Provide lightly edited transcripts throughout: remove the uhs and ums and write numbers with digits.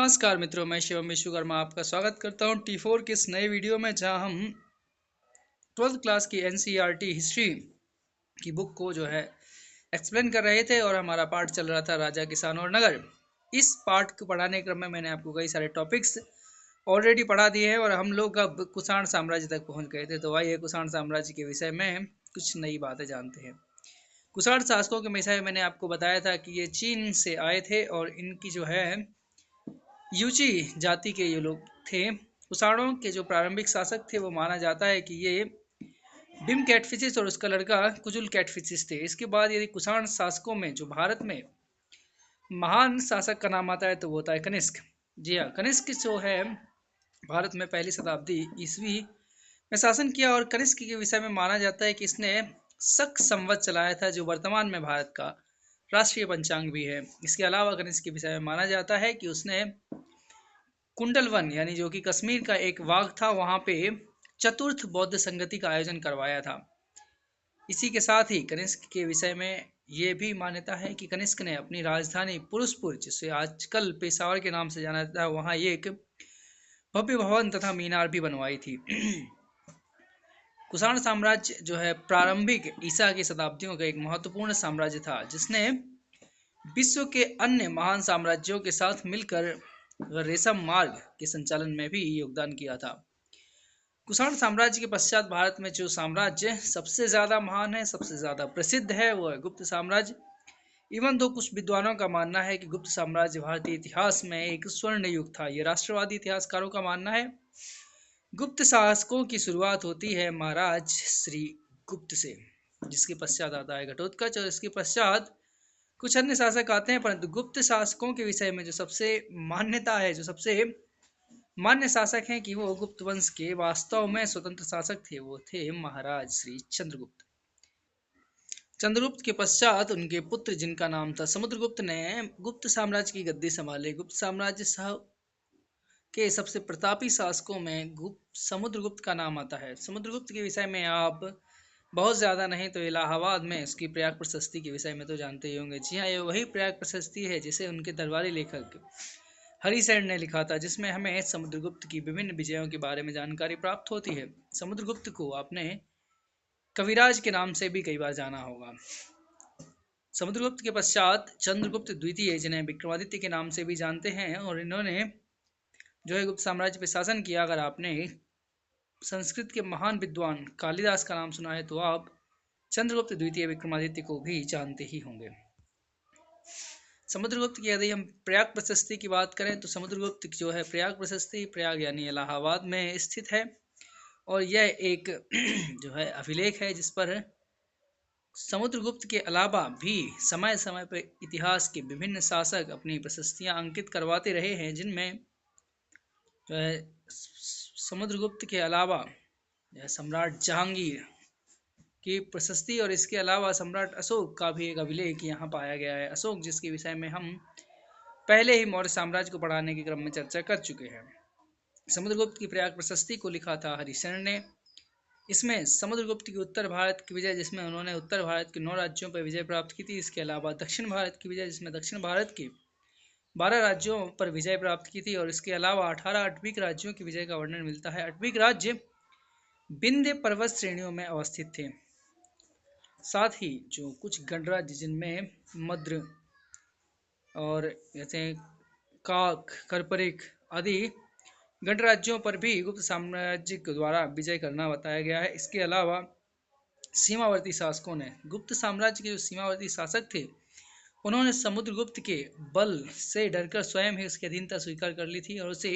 नमस्कार मित्रों, मैं शिवम विश्वकर्मा आपका स्वागत करता हूं T4 के इस नए वीडियो में, जहां हम 12th क्लास की NCERT हिस्ट्री की बुक को एक्सप्लेन कर रहे थे और हमारा पार्ट चल रहा था राजा, किसान और नगर। इस पार्ट को पढ़ाने के क्रम में मैंने आपको कई सारे टॉपिक्स ऑलरेडी पढ़ा दिए हैं और हम लोग अब कुषाण साम्राज्य तक पहुंच गए थे। तो आइए कुषाण साम्राज्य के विषय में कुछ नई बातें जानते हैं। कुषाण शासकों के विषय में मैंने आपको बताया था कि ये चीन से आए थे और इनकी यूची जाति के ये लोग थे। कुषाणों के जो प्रारंभिक शासक थे वो माना जाता है कि ये बिम कैटफिसिस और उसका लड़का कुजुल कैटफिसिस थे। इसके बाद यदि कुषाण शासकों में जो भारत में महान शासक का नाम आता है तो वो होता है कनिष्क। जी हाँ, कनिष्क जो है भारत में पहली शताब्दी ईस्वी में शासन किया और कनिष्क के विषय में माना जाता है कि इसने शक संवत चलाया था, जो वर्तमान में भारत का राष्ट्रीय पंचांग भी है। इसके अलावा कनिष्क के विषय में माना जाता है कि उसने कुंडलवन यानी जो कि कश्मीर का एक वाग था, वहां पे चतुर्थ बौद्ध संगति का आयोजन करवाया था। इसी के साथ ही कनिष्क के विषय में ये भी मान्यता है कि कनिष्क ने अपनी राजधानी पुरुषपुर, जिसे आजकल पेशावर के नाम से जाना जाता है, वहां एक भव्य भवन तथा मीनार भी बनवाई थी। कुषाण साम्राज्य प्रारंभिक ईसा की शताब्दियों का एक महत्वपूर्ण साम्राज्य था, जिसने विश्व के अन्य महान साम्राज्यों के साथ मिलकर रेशम मार्ग के संचालन में भी योगदान किया था। कुषाण साम्राज्य के पश्चात भारत में जो साम्राज्य सबसे ज्यादा महान है, सबसे ज्यादा प्रसिद्ध है, वो है गुप्त साम्राज्य। इवन दो कुछ विद्वानों का मानना है कि गुप्त साम्राज्य भारतीय इतिहास में एक स्वर्ण युग था। ये राष्ट्रवादी इतिहासकारों का मानना है। गुप्त शासकों की शुरुआत होती है महाराज श्री गुप्त से, जिसके पश्चात आता है घटोत्कच और इसके पश्चात कुछ अन्य शासक आते हैं। परंतु गुप्त शासकों के विषय में जो सबसे मान्यता है, जो सबसे मान्य शासक हैं कि वो गुप्त वंश के वास्तव में स्वतंत्र शासक थे, वो थे महाराज श्री चंद्रगुप्त। चंद्रगुप्त के पश्चात उनके पुत्र, जिनका नाम था समुद्रगुप्त, ने गुप्त साम्राज्य की गद्दी संभाली। गुप्त साम्राज्य के सबसे प्रतापी शासकों में समुद्रगुप्त का नाम आता है। समुद्रगुप्त के विषय में आप बहुत ज़्यादा नहीं तो इलाहाबाद में इसकी प्रयाग प्रशस्ति के विषय में तो जानते ही होंगे। जी हाँ, ये वही प्रयाग प्रशस्ति है जिसे उनके दरबारी लेखक हरिसेन ने लिखा था, जिसमें हमें समुद्रगुप्त की विभिन्न विजयों के बारे में जानकारी प्राप्त होती है। समुद्रगुप्त को आपने कविराज के नाम से भी कई बार जाना होगा। समुद्रगुप्त के पश्चात चंद्रगुप्त द्वितीय, जिन्हें विक्रमादित्य के नाम से भी जानते हैं, और इन्होंने गुप्त साम्राज्य पर शासन किया। अगर आपने संस्कृत के महान विद्वान कालिदास का नाम सुना है तो आप चंद्रगुप्त द्वितीय विक्रमादित्य को भी जानते ही होंगे। समुद्रगुप्त की यदि हम प्रयाग प्रशस्ति की बात करें तो समुद्रगुप्त प्रयाग प्रशस्ति, प्रयाग यानी इलाहाबाद में स्थित है और यह एक अभिलेख है जिस पर समुद्रगुप्त के अलावा भी समय समय पर इतिहास के विभिन्न शासक अपनी प्रशस्तियां अंकित करवाते रहे हैं, जिनमें समुद्रगुप्त के अलावा सम्राट जहांगीर की प्रशस्ति और इसके अलावा सम्राट अशोक का भी एक अभिलेख यहाँ पाया गया है। अशोक, जिसके विषय में हम पहले ही मौर्य साम्राज्य को पढ़ाने के क्रम में चर्चा कर चुके हैं। समुद्रगुप्त की प्रयाग प्रशस्ति को लिखा था हरिसेन ने। इसमें समुद्रगुप्त की उत्तर भारत की विजय, जिसमें उन्होंने उत्तर भारत के 9 राज्यों पर विजय प्राप्त की थी। इसके अलावा दक्षिण भारत की विजय, जिसमें दक्षिण भारत के 12 राज्यों पर विजय प्राप्त की थी और इसके अलावा 18 अटविक राज्यों की विजय का वर्णन मिलता है। अटविक राज्य विंध्य पर्वत श्रेणियों में अवस्थित थे। साथ ही जो कुछ गणराज्य, जिनमें मद्र और काक, करपरिक आदि गणराज्यों पर भी गुप्त साम्राज्य के द्वारा विजय करना बताया गया है। इसके अलावा सीमावर्ती शासकों ने, गुप्त साम्राज्य के जो सीमावर्ती शासक थे, उन्होंने समुद्रगुप्त के बल से डरकर स्वयं ही उसकी अधीनता स्वीकार कर ली थी और उसे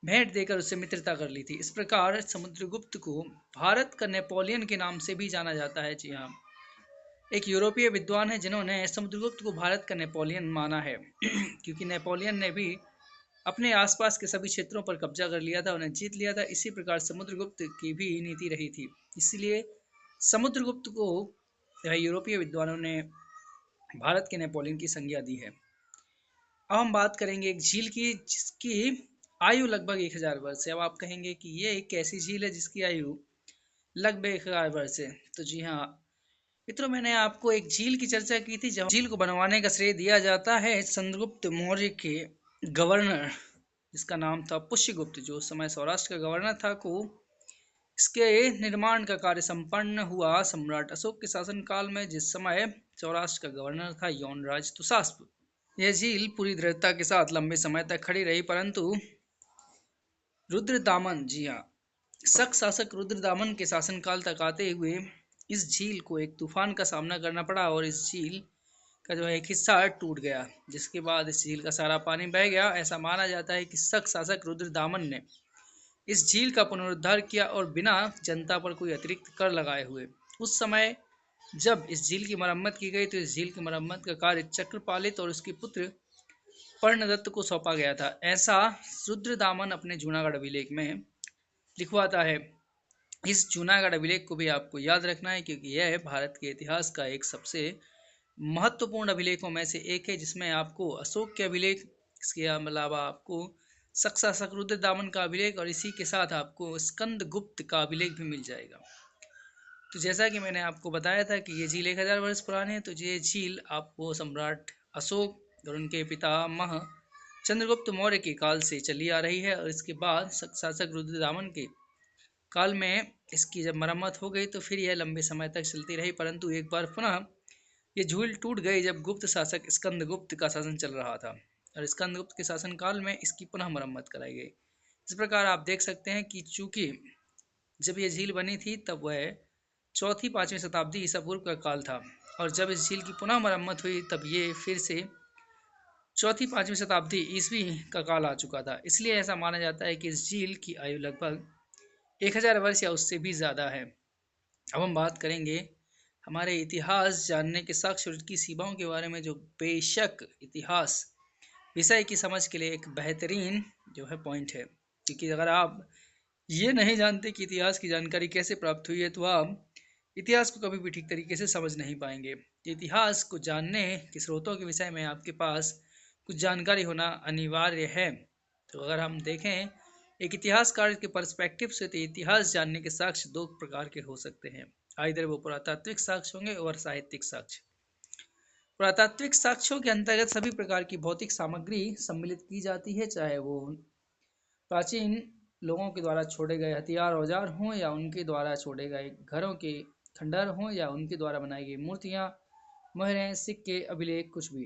भेंट देकर उससे मित्रता कर ली थी। इस प्रकार समुद्रगुप्त को भारत का नेपोलियन के नाम से भी जाना जाता है। जी हाँ, एक यूरोपीय विद्वान है जिन्होंने समुद्रगुप्त को भारत का नेपोलियन माना है क्योंकि नेपोलियन ने भी अपने आसपास के सभी क्षेत्रों पर कब्जा कर लिया था, उन्हें जीत लिया था। इसी प्रकार समुद्रगुप्त की भी नीति रही थी, इसलिए समुद्रगुप्त को यूरोपीय विद्वानों ने भारत के नेपोलियन की संज्ञा दी है। अब हम बात करेंगे एक झील की, जिसकी आयु लगभग 1000 वर्ष है। अब आप कहेंगे कि ये एक कैसी झील है जिसकी आयु लगभग 1000 वर्ष है। तो जी हाँ मित्रों, मैंने आपको एक झील की चर्चा की थी, जहाँ झील को बनवाने का श्रेय दिया जाता है चंद्रगुप्त मौर्य के गवर्नर, जिसका नाम था पुष्यगुप्त, जो उस समय सौराष्ट्र का गवर्नर था, को इसके निर्माण का कार्य संपन्न हुआ सम्राट अशोक के शासनकाल में, जिस समय सौराष्ट्र का गवर्नर था यौनराज तुषास्प। यह झील पूरी दृढ़ता के साथ लंबे समय तक खड़ी रही, परंतु रुद्रदामन, जी हाँ, शक शासक रुद्रदामन के शासनकाल तक आते हुए इस झील को एक तूफान का सामना करना पड़ा और इस झील का जो है एक हिस्सा टूट गया, जिसके बाद इस झील का सारा पानी बह गया। ऐसा माना जाता है कि शक शासक रुद्रदामन ने इस झील का पुनरुद्धार किया और बिना जनता पर कोई अतिरिक्त कर लगाए हुए। उस समय जब इस झील की मरम्मत की गई तो इस झील की मरम्मत का कार्य चक्रपालित और उसके पुत्र पर्णदत्त को सौंपा गया था। ऐसा रुद्रदामन अपने जूनागढ़ अभिलेख में लिखवाता है। इस जूनागढ़ अभिलेख को भी आपको याद रखना है, क्योंकि यह भारत के इतिहास का एक सबसे महत्वपूर्ण अभिलेखों में से एक है, जिसमें आपको अशोक के अभिलेख, इसके अलावा आपको शक शासक रुद्रदामन का अभिलेख और इसी के साथ आपको स्कंदगुप्त का अभिलेख भी मिल जाएगा। तो जैसा कि मैंने आपको बताया था कि ये झील 1000 वर्ष पुरानी है, तो ये झील आपको सम्राट अशोक और उनके पितामह चंद्रगुप्त मौर्य के काल से चली आ रही है, और इसके बाद शक शासक रुद्रदामन के काल में इसकी जब मरम्मत हो गई तो फिर यह लंबे समय तक चलती रही, परंतु एक बार पुनः ये झील टूट गई जब गुप्त शासक स्कंदगुप्त का शासन चल रहा था, और स्कंदगुप्त के शासनकाल में इसकी पुनः मरम्मत कराई गई। इस प्रकार आप देख सकते हैं कि चूंकि जब यह झील बनी थी तब वह 4वीं-5वीं शताब्दी ईसा पूर्व का काल था, और जब इस झील की पुनः मरम्मत हुई तब ये फिर से 4वीं-5वीं शताब्दी ईस्वी का काल आ चुका था। इसलिए ऐसा माना जाता है कि इस झील की आयु लगभग 1000 वर्ष या उससे भी ज़्यादा है। अब हम बात करेंगे हमारे इतिहास जानने के साक्ष्य और उसकी सीमाओं के बारे में, जो बेशक इतिहास विषय की समझ के लिए एक बेहतरीन जो है पॉइंट है, क्योंकि अगर आप ये नहीं जानते कि इतिहास की जानकारी कैसे प्राप्त हुई है तो आप इतिहास को कभी भी ठीक तरीके से समझ नहीं पाएंगे। इतिहास को जानने के स्रोतों के विषय में आपके पास कुछ जानकारी होना अनिवार्य है। तो अगर हम देखें एक इतिहासकार के पर्सपेक्टिव से, तो इतिहास जानने के साक्ष्य दो प्रकार के हो सकते हैं, आइदर वो पुरातात्विक साक्ष्य होंगे और साहित्यिक साक्ष्य। पुरातात्विक साक्ष्यों के अंतर्गत सभी प्रकार की भौतिक सामग्री सम्मिलित की जाती है, चाहे वो प्राचीन लोगों के द्वारा छोड़े गए हथियार औजार हों, या उनके द्वारा छोड़े गए घरों के खंडहर हों, या उनके द्वारा बनाई गई मूर्तियां, मोहरें, सिक्के, अभिलेख, कुछ भी।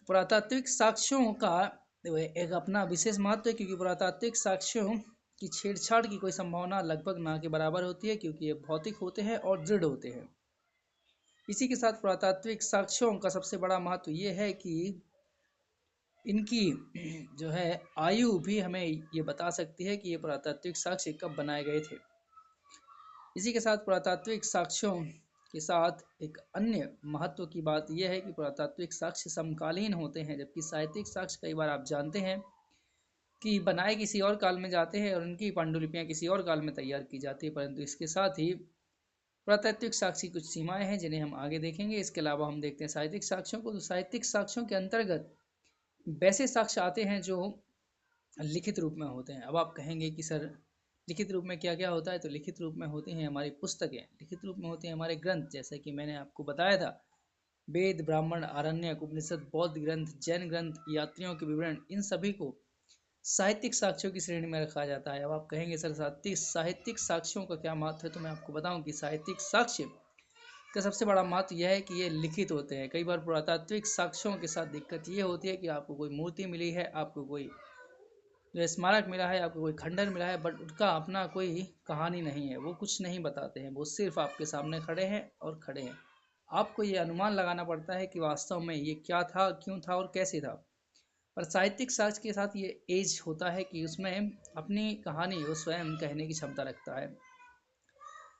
पुरातात्विक साक्ष्यों का एक अपना विशेष महत्व है, क्योंकि पुरातात्विक साक्ष्यों की छेड़छाड़ की कोई संभावना लगभग ना के बराबर होती है, क्योंकि ये भौतिक होते हैं और दृढ़ होते हैं। इसी के साथ पुरातात्विक साक्ष्यों का सबसे बड़ा महत्व ये है कि इनकी जो है आयु भी हमें ये बता सकती है कि ये पुरातात्विक साक्ष्य कब बनाए गए थे। इसी के साथ पुरातात्विक साक्ष्यों के साथ एक अन्य महत्व की बात यह है कि पुरातात्विक साक्ष्य समकालीन होते हैं, जबकि साहित्यिक साक्ष्य कई बार आप जानते हैं कि बनाए किसी और काल में जाते हैं और उनकी पांडुलिपियां किसी और काल में तैयार की जाती है। परंतु इसके साथ ही पुरातात्विक साक्ष्य की कुछ सीमाएं हैं जिन्हें हम आगे देखेंगे। इसके अलावा हम देखते हैं साहित्यिक साक्ष्यों को। तो साहित्यिक साक्ष्यों के अंतर्गत वैसे साक्ष्य आते हैं जो लिखित रूप में होते हैं। अब आप कहेंगे कि सर लिखित रूप में क्या क्या होता है, तो लिखित रूप में होती हैं हमारी पुस्तकें, लिखित रूप में होते हैं हमारे ग्रंथ, जैसे कि मैंने आपको बताया था वेद, ब्राह्मण, आरण्यक, उपनिषद, बौद्ध ग्रंथ, जैन ग्रंथ, यात्रियों के विवरण, इन सभी को साहित्यिक साक्ष्यों की श्रेणी में रखा जाता है। अब आप कहेंगे सर साहित्यिक साक्ष्यों का क्या महत्व है, तो मैं आपको बताऊं कि साहित्यिक साक्ष्य का सबसे बड़ा महत्व यह है कि ये लिखित होते हैं। कई बार पुरातात्विक साक्ष्यों के साथ दिक्कत ये होती है कि आपको कोई मूर्ति मिली है, आपको कोई जो स्मारक मिला है, आपको कोई खंडर मिला है, बट उसका अपना कोई कहानी नहीं है, वो कुछ नहीं बताते हैं, वो सिर्फ आपके सामने खड़े हैं और खड़े हैं। आपको ये अनुमान लगाना पड़ता है कि वास्तव में ये क्या था, क्यों था और कैसे था। पर साहित्यिक साक्ष्य के साथ ये एज होता है कि उसमें अपनी कहानी वो स्वयं कहने की क्षमता रखता है।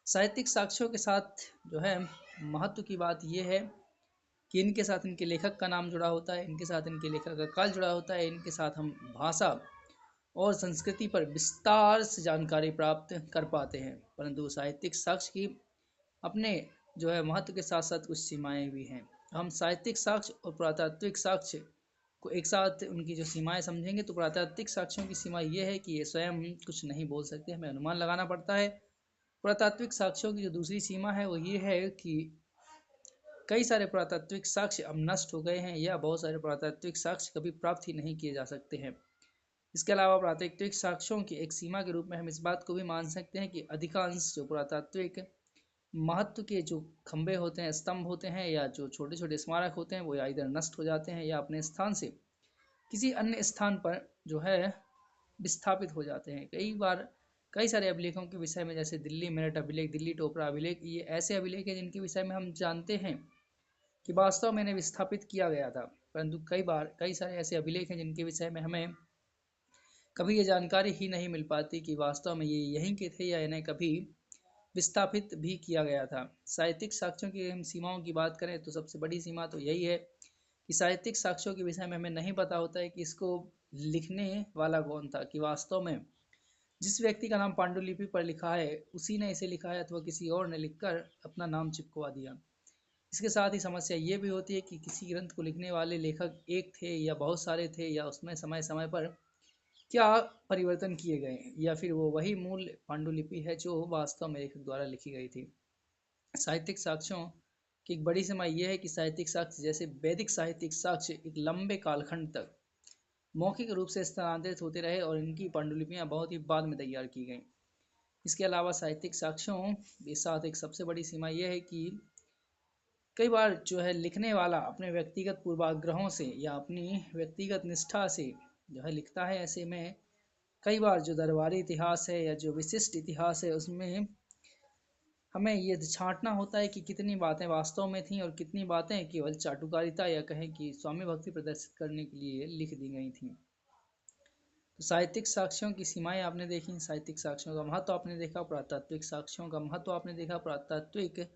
साहित्यिक साक्ष्यों के साथ जो है महत्व की बात यह है कि इनके साथ इनके लेखक का नाम जुड़ा होता है, इनके साथ इनके लेखक का काल जुड़ा होता है, इनके साथ हम भाषा और संस्कृति पर विस्तार से जानकारी प्राप्त कर पाते हैं। परंतु साहित्यिक साक्ष्य की अपने जो है महत्व के साथ साथ कुछ सीमाएं भी हैं। हम साहित्यिक साक्ष्य और पुरातात्विक साक्ष्य को एक साथ उनकी जो सीमाएं समझेंगे, तो पुरातात्विक साक्ष्यों की सीमा ये है कि ये स्वयं कुछ नहीं बोल सकते, हमें अनुमान लगाना पड़ता है। पुरातात्विक साक्ष्यों की जो दूसरी सीमा है वो ये है कि कई सारे पुरातात्विक साक्ष्य अब नष्ट हो गए हैं या बहुत सारे पुरातात्विक साक्ष्य कभी प्राप्त ही नहीं किए जा सकते हैं। इसके अलावा पुरातात्विक साक्ष्यों की एक सीमा के रूप में हम इस बात को भी मान सकते हैं कि अधिकांश जो पुरातात्विक महत्व के जो खंभे होते हैं, स्तंभ होते हैं या जो छोटे छोटे स्मारक होते हैं वो या इधर नष्ट हो जाते हैं या अपने स्थान से किसी अन्य स्थान पर जो है विस्थापित हो जाते हैं। कई बार कई सारे अभिलेखों के विषय में, जैसे दिल्ली मेरठ अभिलेख, दिल्ली टोपरा अभिलेख, ये ऐसे अभिलेख हैं जिनके विषय में हम जानते हैं कि वास्तव में इन्हें विस्थापित किया गया था, परंतु कई सारे ऐसे अभिलेख हैं जिनके विषय में हमें कभी ये जानकारी ही नहीं मिल पाती कि वास्तव में ये यहीं के थे या इन्हें कभी विस्थापित भी किया गया था। साहित्यिक साक्ष्यों की हम सीमाओं की बात करें तो सबसे बड़ी सीमा तो यही है कि साहित्यिक साक्ष्यों के विषय में हमें नहीं पता होता है कि इसको लिखने वाला कौन था, कि वास्तव में जिस व्यक्ति का नाम पांडुलिपि पर लिखा है उसी ने इसे लिखा है अथवा किसी और ने लिखकर अपना नाम चिपकवा दिया। इसके साथ ही समस्या ये भी होती है कि किसी ग्रंथ को लिखने वाले लेखक एक थे या बहुत सारे थे, या उसमें समय समय पर क्या परिवर्तन किए गए, या फिर वो वही मूल पांडुलिपि है जो वास्तव में लेखक द्वारा लिखी गई थी। साहित्यिक साक्ष्यों की एक बड़ी सीमा यह है कि साहित्यिक साक्ष्य जैसे वैदिक साहित्यिक साक्ष्य एक लंबे कालखंड तक मौखिक रूप से स्थानांतरित होते रहे और इनकी पांडुलिपियां बहुत ही बाद में तैयार की गईं। इसके अलावा साहित्यिक साक्ष्यों के साथ एक सबसे बड़ी सीमा यह है कि कई बार जो है लिखने वाला अपने व्यक्तिगत पूर्वाग्रहों से या अपनी व्यक्तिगत निष्ठा से जो है लिखता है। ऐसे में कई बार जो दरबारी इतिहास है या जो विशिष्ट इतिहास है उसमें हमें ये छांटना होता है कि कितनी बातें वास्तव में थीं और कितनी बातें केवल चाटुकारिता या कहें कि स्वामी भक्ति प्रदर्शित करने के लिए लिख दी गई थीं। तो साहित्यिक साक्ष्यों की सीमाएं आपने देखी, साहित्यिक साक्ष्यों का महत्व आपने देखा, पुरातात्विक साक्ष्यों का महत्व आपने देखा, पुरातात्विक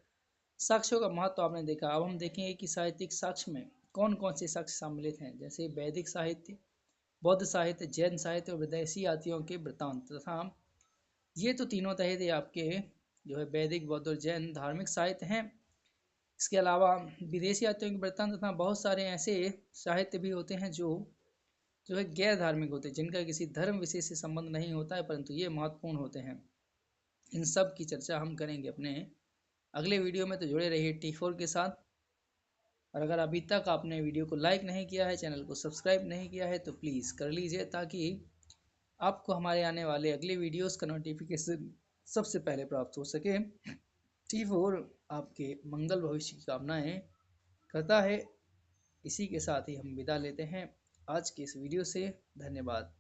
साक्ष्यों का महत्व आपने देखा। अब हम देखेंगे कि साहित्यिक साक्ष्य में कौन कौन से साक्ष्य सम्मिलित हैं, जैसे वैदिक साहित्य, बौद्ध साहित्य, जैन साहित्य और विदेशी यात्रियों के वृत्तांत। तथा ये तो तीनों तरह के आपके जो है वैदिक, बौद्ध और जैन धार्मिक साहित्य हैं। इसके अलावा विदेशी यात्रियों के वृत्तांत तथा बहुत सारे ऐसे साहित्य भी होते हैं जो है गैर धार्मिक होते हैं, जिनका किसी धर्म विशेष से संबंध नहीं होता है, परंतु ये महत्वपूर्ण होते हैं। इन सब की चर्चा हम करेंगे अपने अगले वीडियो में, तो जुड़े रहिए T4 के साथ। और अगर अभी तक आपने वीडियो को लाइक नहीं किया है, चैनल को सब्सक्राइब नहीं किया है, तो प्लीज़ कर लीजिए ताकि आपको हमारे आने वाले अगले वीडियोस का नोटिफिकेशन सबसे पहले प्राप्त हो सके। T4 आपके मंगल भविष्य की कामनाएं करता है। इसी के साथ ही हम विदा लेते हैं आज के इस वीडियो से। धन्यवाद।